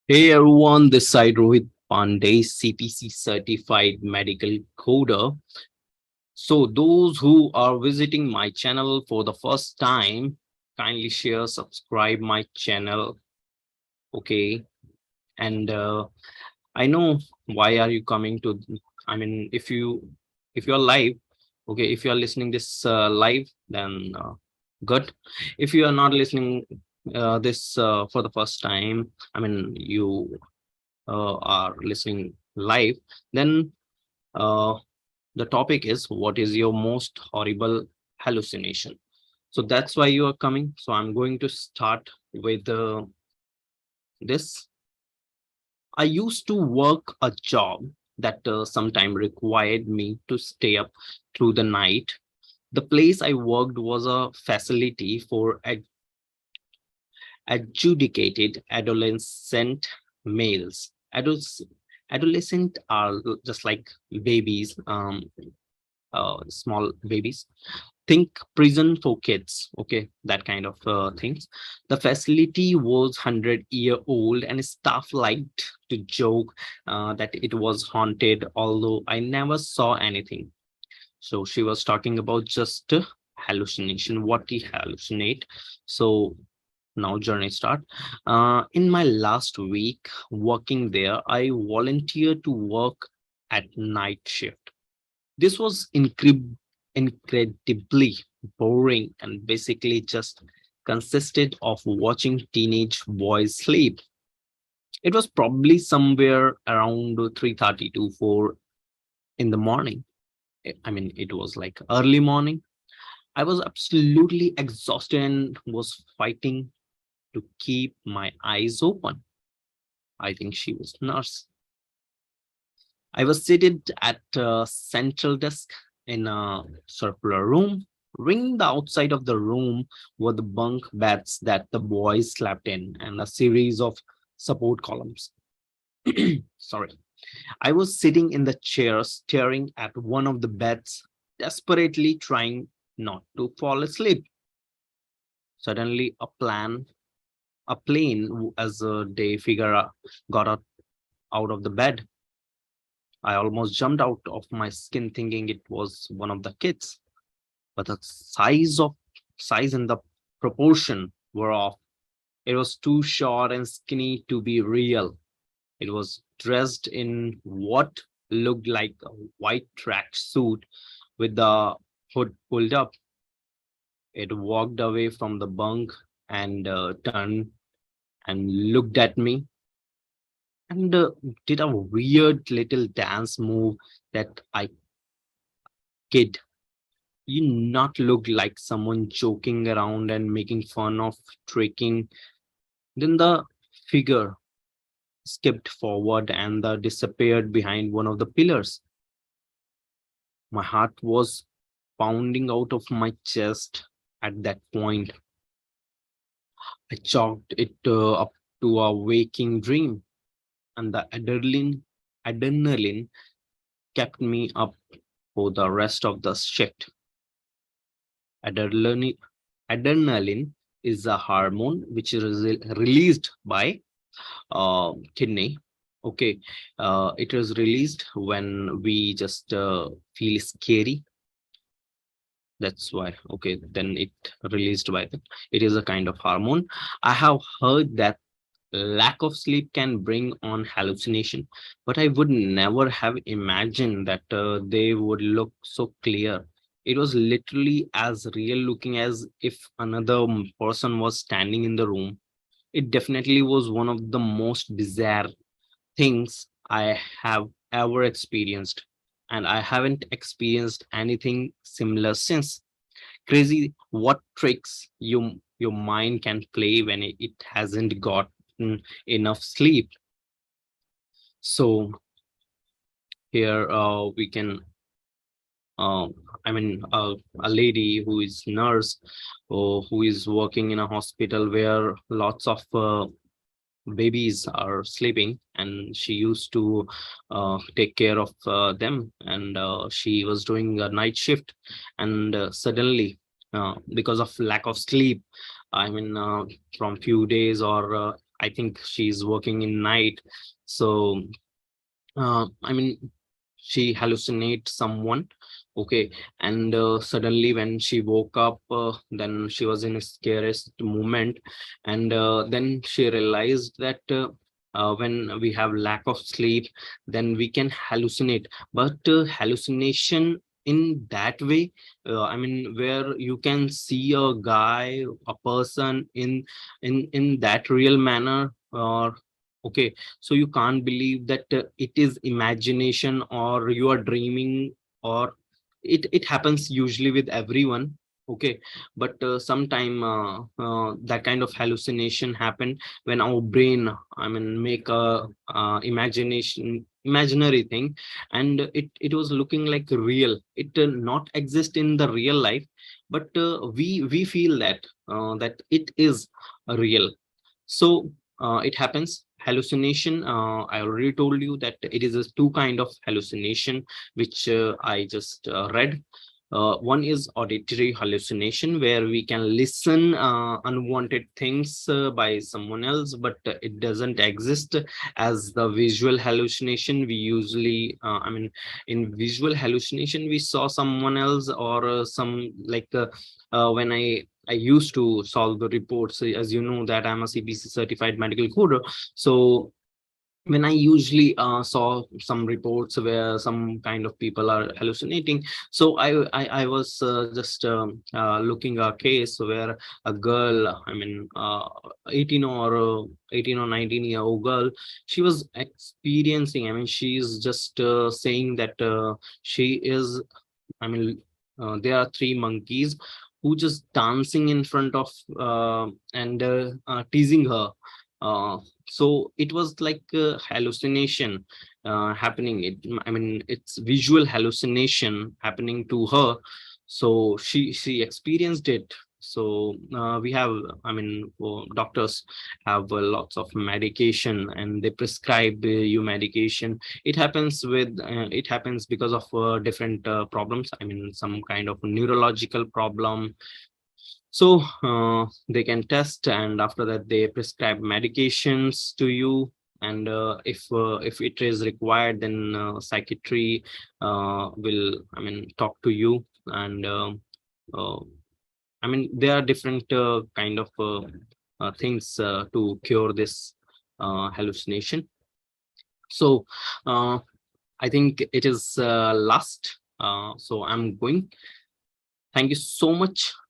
Hey everyone, this side Rohit Pandey, CPC certified medical coder. So those who are visiting my channel for the first time, kindly share, subscribe my channel. Okay, and I know why are you coming to. I mean, if you are live, okay, if you are listening this live, then good. If you are not listening this for the first time, I mean you are listening live, then uh, the topic is what is your most horrible hallucination. So that's why you are coming. So I'm going to start with this. I used to work a job that sometimes required me to stay up through the night. The place I worked was a facility for adjudicated adolescent males. Adolescent are just like babies, small babies. Think prison for kids, okay, that kind of things. The facility was 100-year old, and staff liked to joke that it was haunted, although I never saw anything. So she was talking about just hallucination, what he hallucinate. So now journey start. In my last week working there, I volunteered to work at night shift. This was incredibly boring and basically just consisted of watching teenage boys sleep. It was probably somewhere around 3:30 to 4 in the morning. I mean, it was like early morning. I was absolutely exhausted and was fighting to keep my eyes open. I think she was nurse. I was seated at a central desk in a circular room. Ringing the outside of the room were the bunk beds that the boys slept in and a series of support columns. Sorry. I was sitting in the chair staring at one of the beds, desperately trying not to fall asleep. Suddenly, a plane, as a day figure got out of the bed. I almost jumped out of my skin thinking it was one of the kids, but the size and the proportion were off. It was too short and skinny to be real. It was dressed in what looked like a white track suit with the hood pulled up. It walked away from the bunk and turned and looked at me and did a weird little dance move that I kid you not look like someone joking around and making fun of tricking. Then the figure skipped forward and disappeared behind one of the pillars. My heart was pounding out of my chest at that point. I chalked it up to a waking dream, and the adrenaline kept me up for the rest of the shift. Adrenaline, adrenaline is a hormone which is released by kidney. Okay, it is released when we just feel scary. That's why. Okay, then it released by that. It is a kind of hormone. I have heard that lack of sleep can bring on hallucination, but I would never have imagined that they would look so clear. It was literally as real looking as if another person was standing in the room. It definitely was one of the most bizarre things I have ever experienced, and I haven't experienced anything similar since. Crazy what tricks your mind can play when it hasn't gotten enough sleep. So here we can uh, I mean a lady who is nurse or who is working in a hospital where lots of babies are sleeping, and she used to take care of them, and she was doing a night shift, and suddenly because of lack of sleep, I mean from few days or I think she's working in night. So I mean, she hallucinate someone. Okay. And suddenly when she woke up, then she was in a scariest moment. And then she realized that when we have lack of sleep, then we can hallucinate. But hallucination in that way, I mean, where you can see a guy, a person in that real manner, or okay, so you can't believe that it is imagination or you are dreaming, or it happens usually with everyone. Okay. But sometime that kind of hallucination happen when our brain, I mean, make a imaginary thing, and it was looking like real. It not exist in the real life, but we feel that it is real. So it happens hallucination. I already told you that it is a two kind of hallucination, which I just read. One is auditory hallucination, where we can listen unwanted things by someone else, but it doesn't exist. As the visual hallucination, we usually, I mean, in visual hallucination, we saw someone else, or some like when I used to solve the reports. As you know that I'm a CPC certified medical coder. So when I usually saw some reports where some kind of people are hallucinating, so I was just looking a case where a girl, I mean, 18 or 18 or 19-year-old girl, she was experiencing. I mean, she's just saying that she is, I mean, there are three monkeys who just dancing in front of and teasing her. Uh, so it was like hallucination happening. I mean, it's visual hallucination happening to her. So she experienced it. So we have, I mean, doctors have lots of medication, and they prescribe you medication. It happens because of different problems. I mean, some kind of neurological problem. So they can test, and after that they prescribe medications to you. And if it is required, then psychiatry will, I mean, talk to you. And uh, I mean, there are different kind of things to cure this hallucination. So uh, I think it is last. So I'm going. Thank you so much